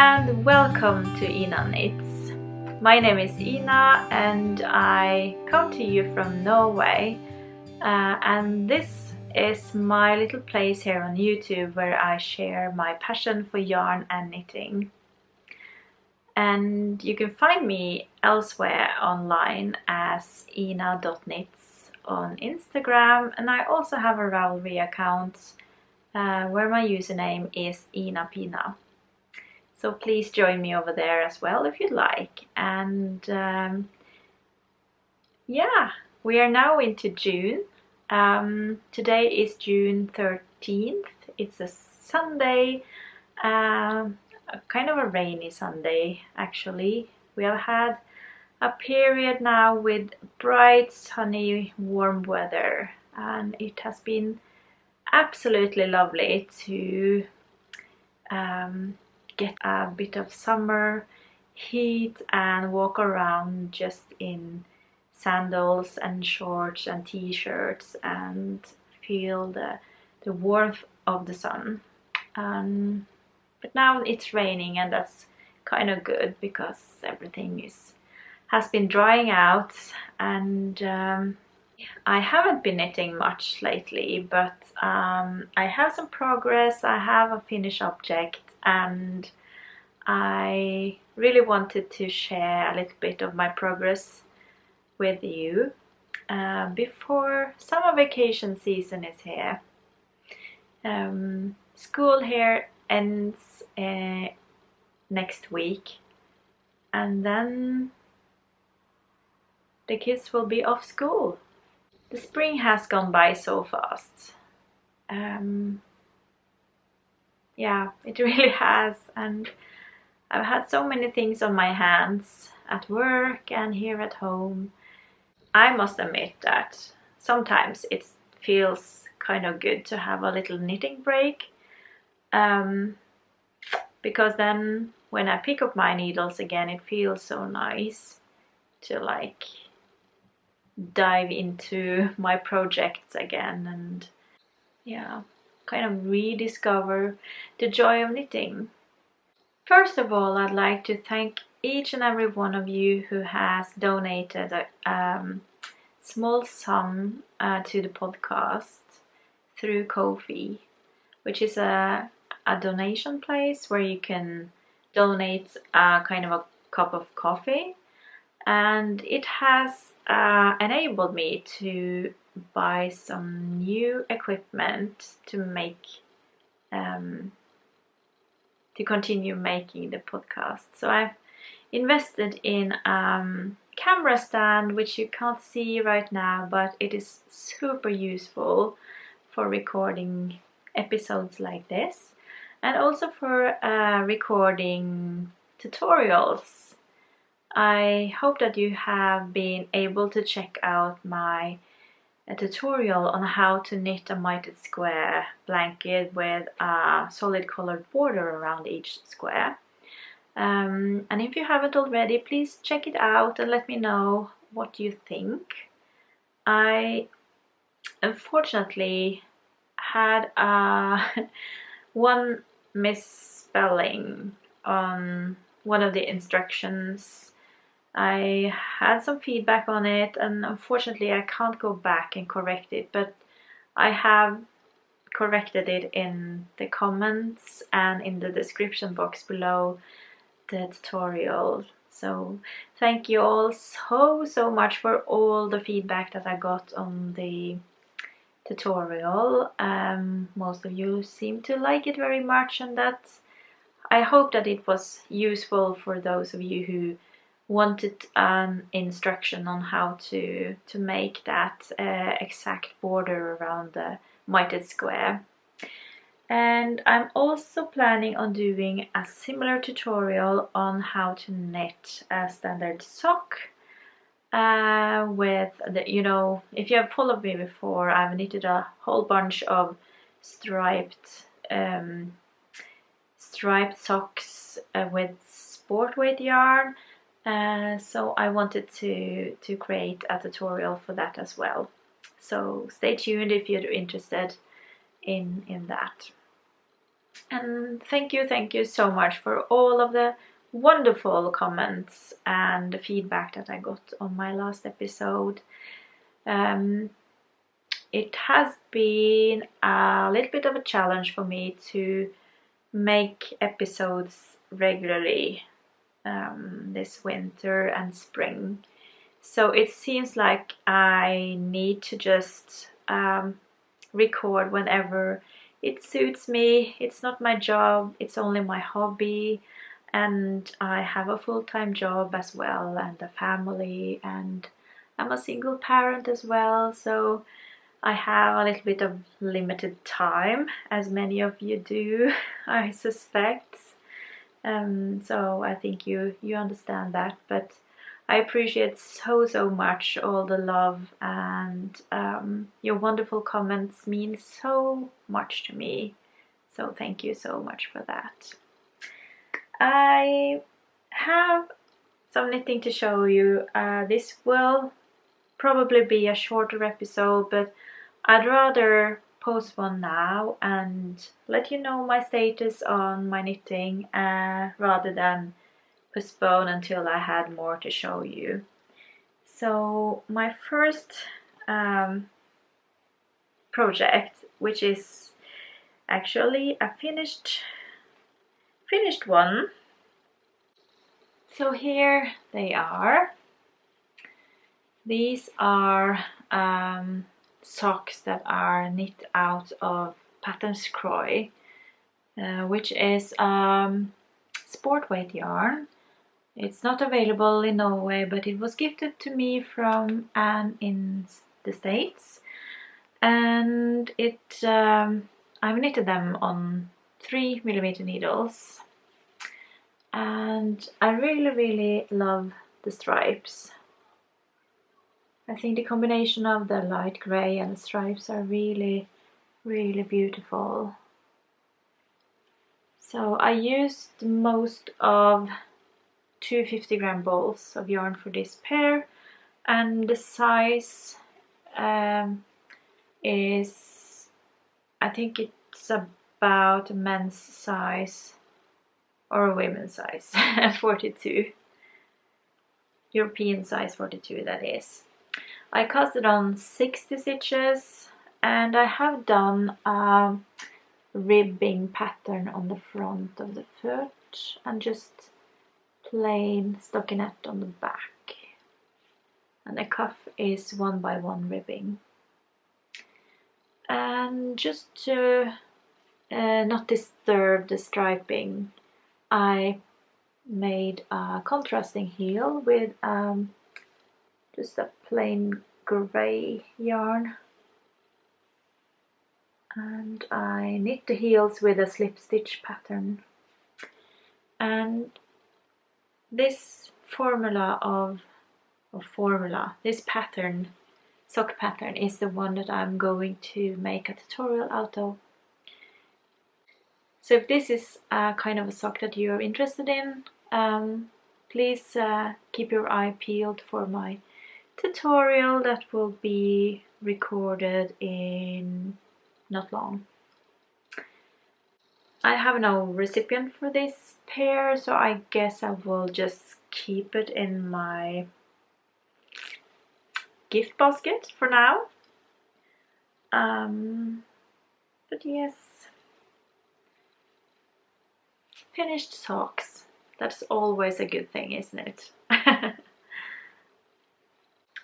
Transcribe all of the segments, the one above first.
and welcome to Ina Knits. My name is Ina and I come to you from Norway, and this is my little place here on YouTube where I share my passion for yarn and knitting. And you can find me elsewhere online as ina.knits on Instagram, and I also have a Ravelry account where my username is inapina. So please join me over there as well if you'd like. And yeah, we are now into June. Today is June 13th. It's a Sunday, kind of a rainy Sunday actually. We have had a period now with bright, sunny, warm weather, and it has been absolutely lovely to get a bit of summer heat and walk around just in sandals and shorts and t-shirts and feel the warmth of the sun. But now it's raining, and that's kind of good because everything has been drying out, and I haven't been knitting much lately, but I have some progress. I have a finished object, and I really wanted to share a little bit of my progress with you before summer vacation season is here. School here ends next week, and then the kids will be off school. The spring has gone by so fast. Yeah, it really has, and I've had so many things on my hands at work and here at home. I must admit that sometimes it feels kind of good to have a little knitting break, because then when I pick up my needles again, it feels so nice to like dive into my projects again and yeah, kind of rediscover the joy of knitting. First of all, I'd like to thank each and every one of you who has donated a small sum to the podcast through Kofi, which is a donation place where you can donate a kind of a cup of coffee, and it has enabled me to buy some new equipment to make to continue making the podcast. So I've invested in camera stand, which you can't see right now, but it is super useful for recording episodes like this, and also for recording tutorials. I hope that you have been able to check out my tutorial on how to knit a mitered square blanket with a solid colored border around each square. And if you haven't already, please check it out and let me know what you think. I unfortunately had one misspelling on one of the instructions. I had some feedback on it, and unfortunately I can't go back and correct it, but I have corrected it in the comments and in the description box below the tutorial. So thank you all so much for all the feedback that I got on the tutorial. Most of you seem to like it very much, and I hope that it was useful for those of you who wanted an instruction on how to make that exact border around the mitered square. And I'm also planning on doing a similar tutorial on how to knit a standard sock with the, if you have followed me before, I've knitted a whole bunch of striped socks with sport weight yarn. So I wanted to create a tutorial for that as well. So stay tuned if you're interested in that. And thank you so much for all of the wonderful comments and the feedback that I got on my last episode. It has been a little bit of a challenge for me to make episodes regularly this winter and spring. So it seems like I need to just record whenever it suits me. It's not my job, it's only my hobby, and I have a full-time job as well and a family, and I'm a single parent as well, so I have a little bit of limited time, as many of you do, I suspect. So I think you understand that, but I appreciate so much all the love, and your wonderful comments mean so much to me. So thank you so much for that. I have some knitting to show you. This will probably be a shorter episode, but I'd rather post one now and let you know my status on my knitting rather than postpone until I had more to show you. So my first project, which is actually a finished one. So here they are. These are socks that are knit out of Patterns Croy, which is sport weight yarn. It's not available in Norway, but it was gifted to me from Anne in the States, and I've knitted them on 3mm needles, and I really love the stripes. I think the combination of the light grey and the stripes are really beautiful. So I used most of 250-gram balls of yarn for this pair, and the size is, I think it's about a men's size or a women's size, 42. European size 42, that is. I casted on 60 stitches, and I have done a ribbing pattern on the front of the foot and just plain stockinette on the back, and the cuff is 1x1 ribbing. And just to not disturb the striping, I made a contrasting heel with just a plain grey yarn, and I knit the heels with a slip stitch pattern. And this this pattern, sock pattern, is the one that I'm going to make a tutorial out of. So if this is a kind of a sock that you're interested in, please keep your eye peeled for my tutorial that will be recorded in not long. I have no recipient for this pair, so I guess I will just keep it in my gift basket for now. But yes, finished socks. That's always a good thing, isn't it?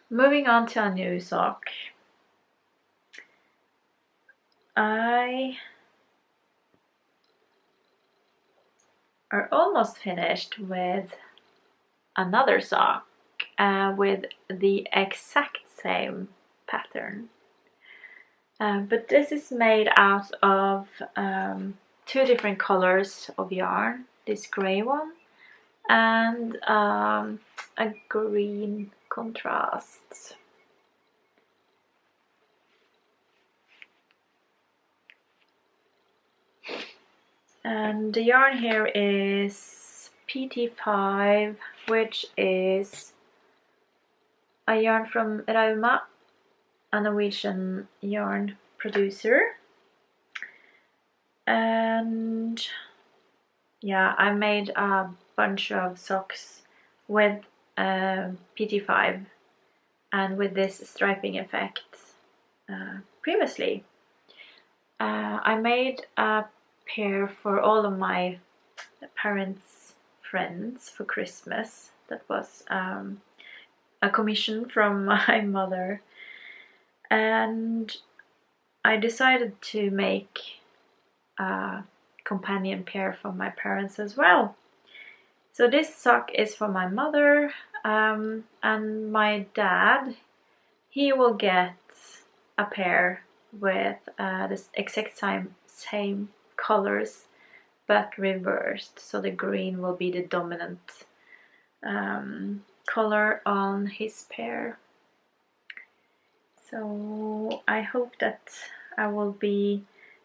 Moving on to a new sock. I are almost finished with another sock with the exact same pattern. But this is made out of 2 different colors of yarn. This grey one and a green contrast. And the yarn here is PT5, which is a yarn from Rauma, a Norwegian yarn producer. And yeah, I made a bunch of socks with PT5 and with this striping effect previously. I made a pair for all of my parents' friends for Christmas. That was a commission from my mother, and I decided to make a companion pair for my parents as well. So this sock is for my mother, and my dad, he will get a pair with the exact same colors but reversed, so the green will be the dominant color on his pair. So I hope that I will be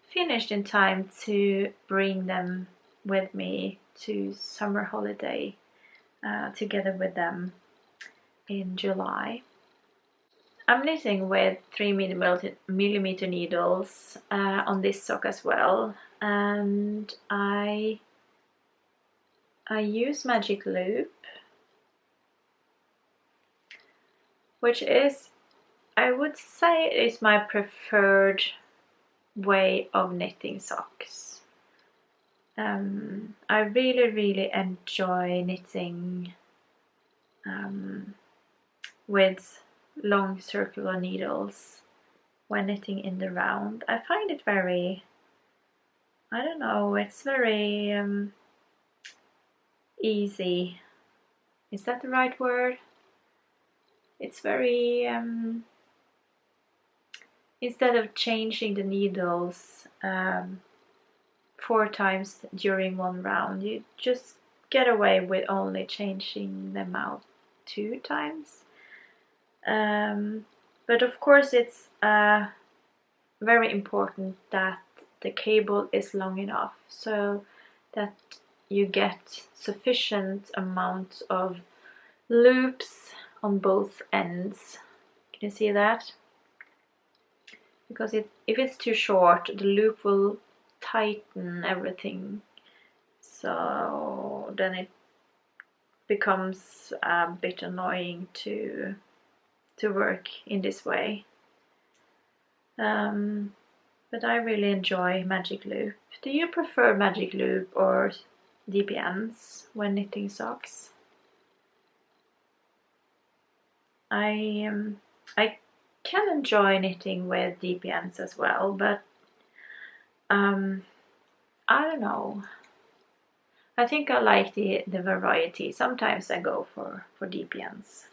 finished in time to bring them with me to summer holiday together with them in July. I'm knitting with 3mm needles on this sock as well, and I use magic loop, which is, I would say, is my preferred way of knitting socks. I really enjoy knitting with long circular needles when knitting in the round. I find it very, I don't know, it's very easy. Is that the right word? It's very, instead of changing the needles 4 times during one round, you just get away with only changing them out 2 times. But of course it's very important that the cable is long enough so that you get sufficient amount of loops on both ends. Can you see that? Because if it's too short, the loop will tighten everything, so then it becomes a bit annoying to work in this way. But I really enjoy magic loop. Do you prefer magic loop or DPNs when knitting socks? I can enjoy knitting with DPNs as well, but I don't know. I think I like the variety. Sometimes I go for DPNs.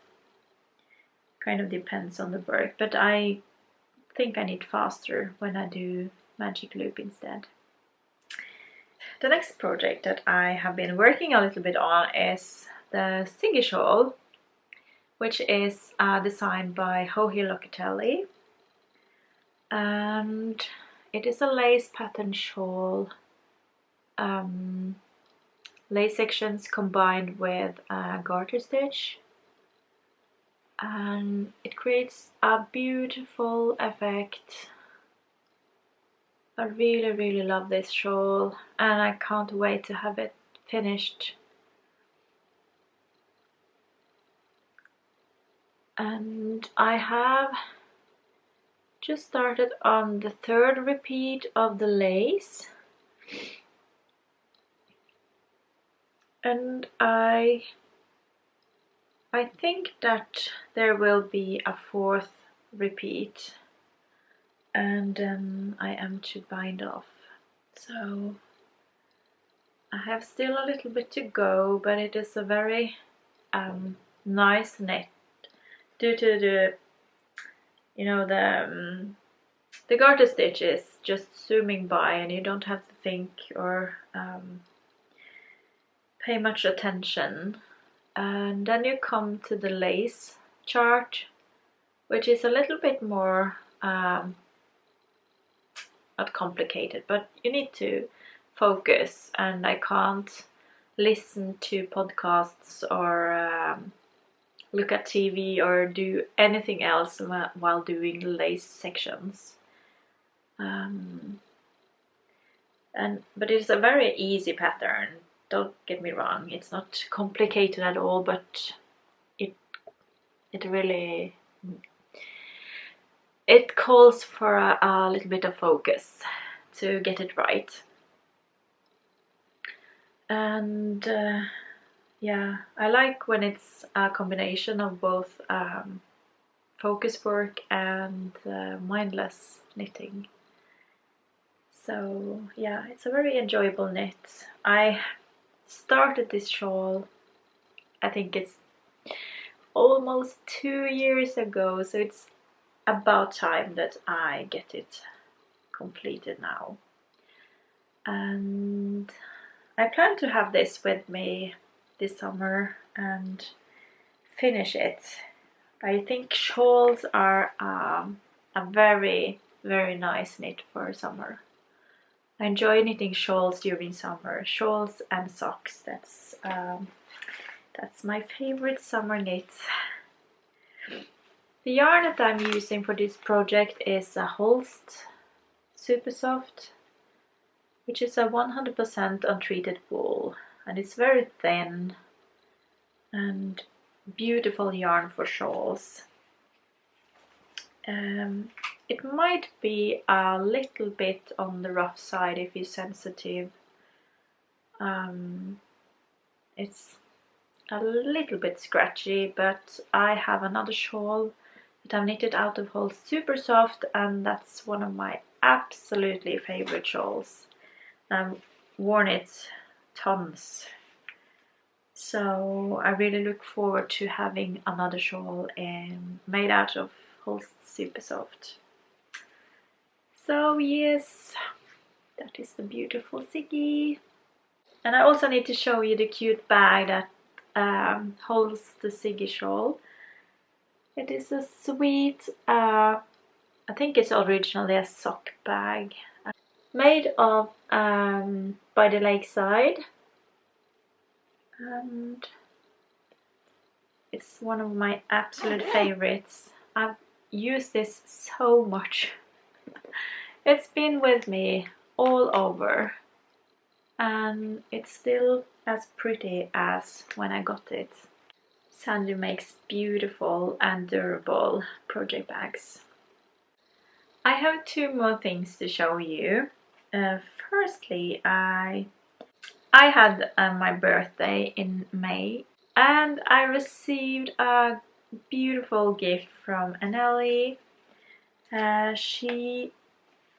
Kind of depends on the work, but I think I knit faster when I do magic loop instead. The next project that I have been working a little bit on is the Shawl, which is designed by Johi Locatelli, and it is a lace pattern shawl, lace sections combined with a garter stitch, and it creates a beautiful effect. I really love this shawl, and I can't wait to have it finished. And I have just started on the 3rd repeat of the lace, and I think that there will be a 4th repeat, and then I am to bind off. So I have still a little bit to go, but it is a very nice knit due to the, you know, the garter stitch is just zooming by and you don't have to think or pay much attention. And then you come to the lace chart, which is a little bit more not complicated, but you need to focus, and I can't listen to podcasts or look at TV or do anything else while doing lace sections. but it's a very easy pattern. Don't get me wrong, it's not complicated at all, but it really calls for a little bit of focus to get it right. And yeah, I like when it's a combination of both focus work and mindless knitting. So yeah, it's a very enjoyable knit. I started this shawl, I think it's almost 2 years ago, so it's about time that I get it completed now. And I plan to have this with me this summer and finish it. I think shawls are a very, very nice knit for summer. I enjoy knitting shawls during summer. Shawls and socks, that's my favorite summer knit. The yarn that I'm using for this project is a Holst Super Soft, which is a 100% untreated wool, and it's very thin and beautiful yarn for shawls. It might be a little bit on the rough side if you're sensitive. It's a little bit scratchy, but I have another shawl that I've knitted out of Holst Super Soft, and that's one of my absolutely favorite shawls. I've worn it tons, so I really look forward to having another shawl made out of Holst Super Soft. So yes, that is the beautiful Ziggy. And I also need to show you the cute bag that holds the Ziggy shawl. It is a sweet, I think it's originally a sock bag, made of by the lakeside, and it's one of my absolute favorites. I've used this so much. It's been with me all over, and it's still as pretty as when I got it. Sandy makes beautiful and durable project bags. I have 2 more things to show you. Firstly, I had my birthday in May, and I received a beautiful gift from Anneli. She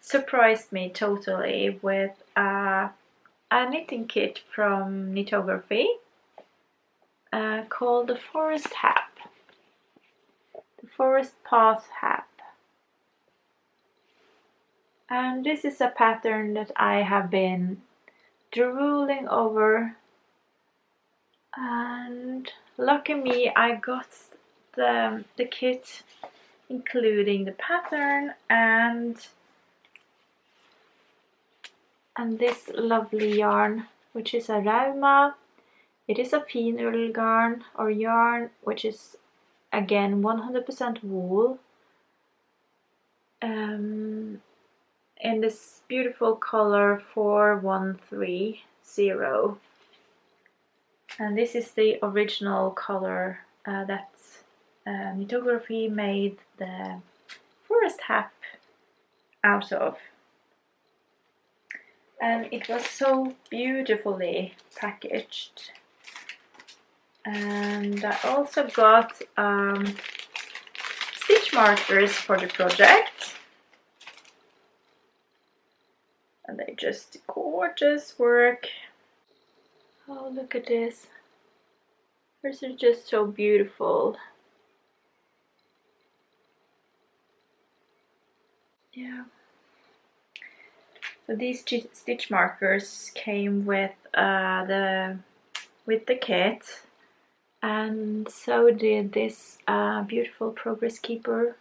surprised me totally with a knitting kit from Knitography called the Forest Hat. The Forest Path Hat. And this is a pattern that I have been drooling over, and lucky me, I got the kit including the pattern and this lovely yarn, which is a Rauma. It is a finer yarn, which is again 100% wool, in this beautiful color 4130, and this is the original color that Knitography made the forest hat out of. And it was so beautifully packaged. And I also got stitch markers for the project. And they're just gorgeous work. Oh, look at this. This is just so beautiful. Yeah. So these stitch markers came with the kit, and so did this beautiful Progress Keeper.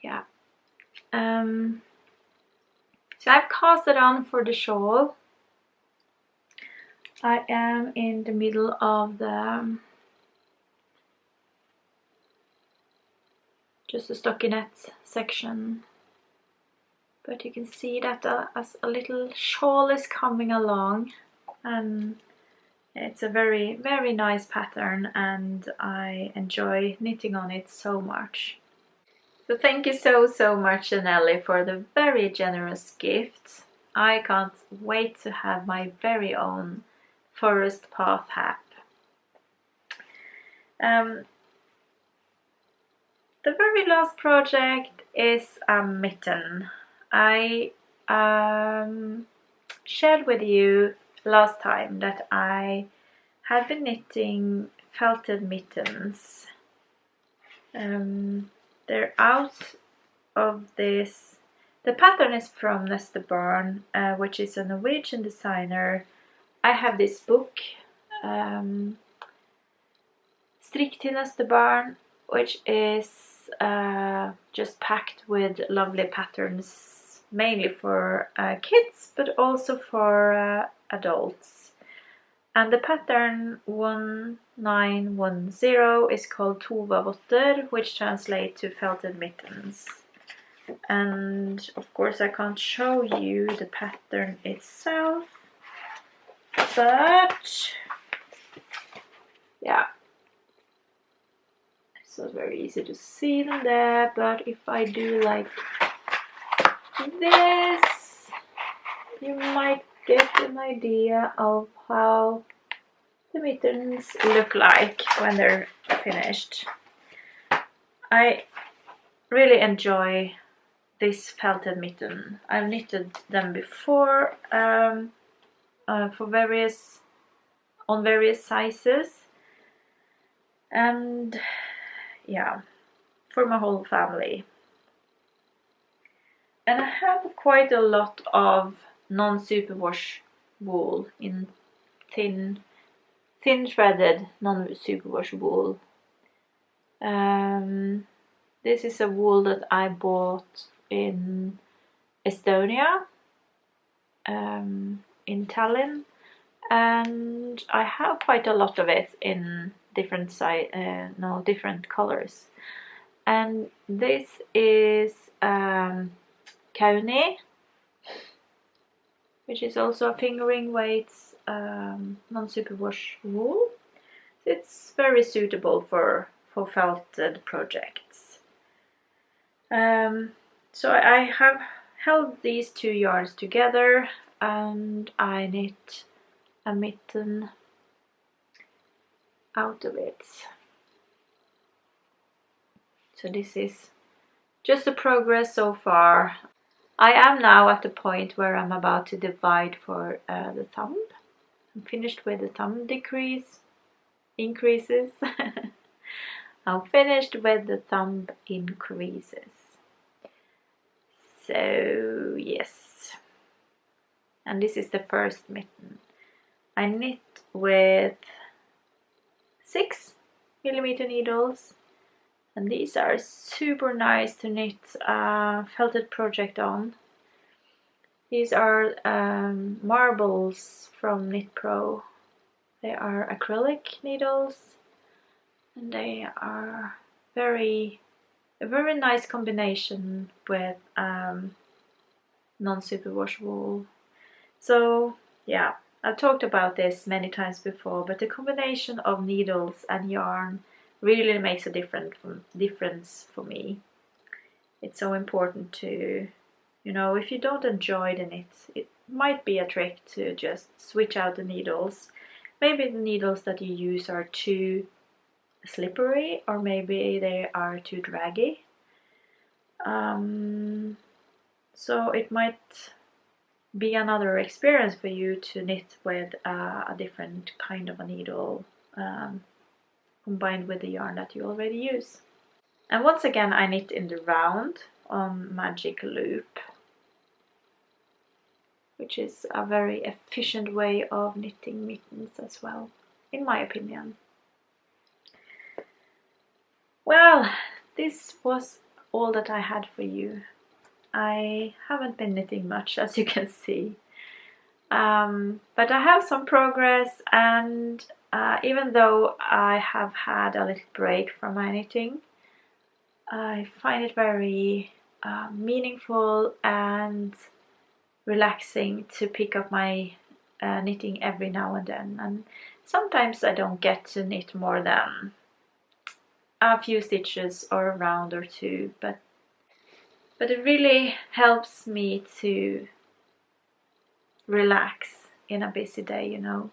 Yeah. So I've cast it on for the shawl. I am in the middle of the just the stockinette section, But you can see that a little shawl is coming along, and it's a very, very nice pattern, and I enjoy knitting on it so much. So thank you so much, Anneli, for the very generous gift. I can't wait to have my very own forest path hat. The very last project is a mitten. I shared with you last time that I had been knitting felted mittens. They're out of this. The pattern is from Neste Barn, which is a Norwegian designer. I have this book, Strikk til Neste Barn, which is just packed with lovely patterns, mainly for kids, but also for adults. And the pattern 1910 is called Tovavotter, which translates to felted mittens. And of course I can't show you the pattern itself, but yeah, it's not very easy to see them there, but if I do like this, you might get an idea of how the mittens look like when they're finished. I really enjoy this felted mitten. I've knitted them before for various sizes, and yeah, for my whole family. And I have quite a lot of non-superwash wool, in thin threaded non-superwash wool. This is a wool that I bought in Estonia, in Tallinn, and I have quite a lot of it in different colors. And this is Kauni, which is also a fingering weights non-superwash wool. It's very suitable for felted projects. So I have held these two yarns together, and I knit a mitten out of it. So this is just the progress so far. I am now at the point where I'm about to divide for the thumb. I'm finished with the thumb increases. I'm finished with the thumb increases. So yes, and this is the first mitten. I knit with 6mm needles, and these are super nice to knit a felted project on. These are marbles from Knit Pro. They are acrylic needles, and they are a very nice combination with non-superwash wool. So yeah, I've talked about this many times before, but the combination of needles and yarn really makes a difference for me. It's so important to, if you don't enjoy the knit, it might be a trick to just switch out the needles. Maybe the needles that you use are too slippery, or maybe they are too draggy. So it might be another experience for you to knit with a different kind of a needle combined with the yarn that you already use. And once again I knit in the round on magic loop, which is a very efficient way of knitting mittens as well, in my opinion. Well, this was all that I had for you. I haven't been knitting much, as you can see, but I have some progress, and even though I have had a little break from my knitting, I find it very meaningful and relaxing to pick up my knitting every now and then. And sometimes I don't get to knit more than a few stitches or a round or two, but it really helps me to relax in a busy day, you know.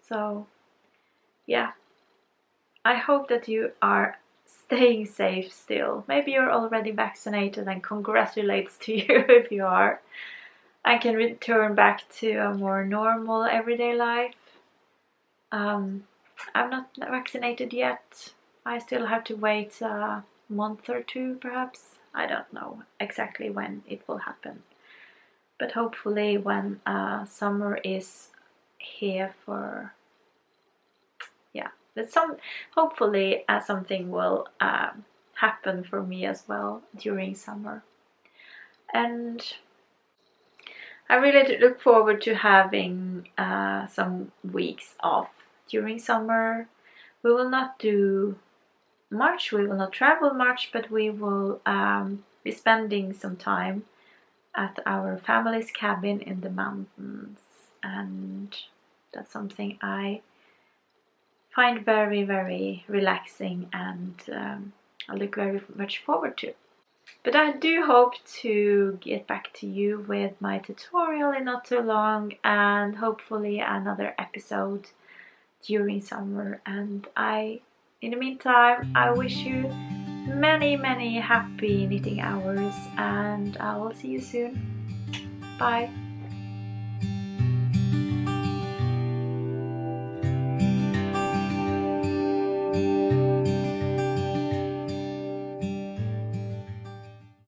So yeah, I hope that you are staying safe still. Maybe you're already vaccinated, and congratulations to you if you are. I can return back to a more normal everyday life. I'm not vaccinated yet. I still have to wait a month or two perhaps. I don't know exactly when it will happen. But hopefully when summer is here for, yeah, hopefully something will happen for me as well during summer. And I really look forward to having some weeks off during summer. We will not do much, we will not travel much, but we will be spending some time at our family's cabin in the mountains, and that's something I find very, very relaxing, and I look very much forward to. But I do hope to get back to you with my tutorial in not too long, and hopefully another episode during summer. And in the meantime, I wish you many, many happy knitting hours, and I will see you soon. Bye!